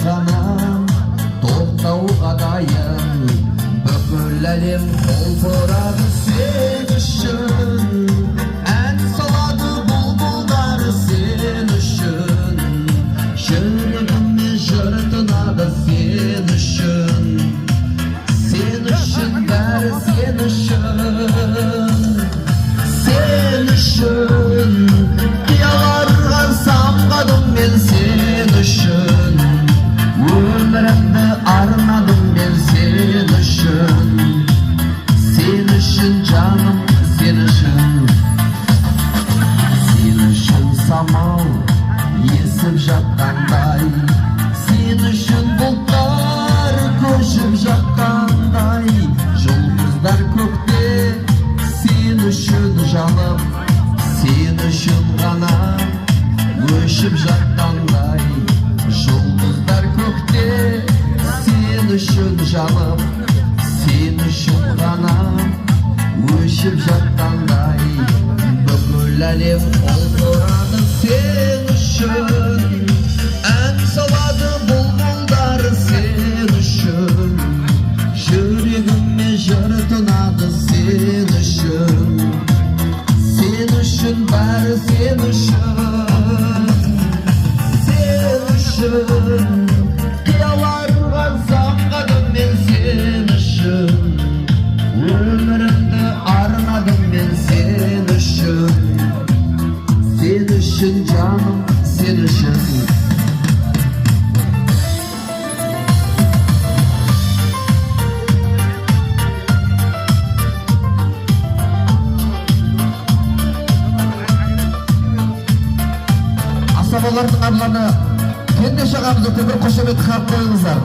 ғана тоқтауға дайын, бүкіл әлем құлпырады сен үшін, ән салады бұлбұлдар сен үшін, жүрегіме жыр тынады сен үшін, сен үшін бәрі сен үшін, сен үшін қияларға самғадым мен сен үшін, өмірімді арнадым мен сен үшін, сен үшін жаным сен үшін, сен үшін самал есіп жатқандай, сен үшін бұлттар көшіп жатқандай, жұлдыздар көкте сен үшін жаным, сен үшін ғана өшіп жатқандай, жұлдыздар көкте сен үшін жаным, сен үшін ғана өшіп жатқандай, бүкіл әлем құлпырады сен үшін, ән салады бұлбұлдар сен үшін, жүрегіме жыр тынады сен үшін, сен үшін бәрі сен үшін, сен үшін қияларға самғадым мен сен үшін, өмірімді арнадым мен сен үшін, сен үшін жаным сен үшін. Асабалардың арланы Кендеш ағамызды бір қошемет қарып қойыңыздар.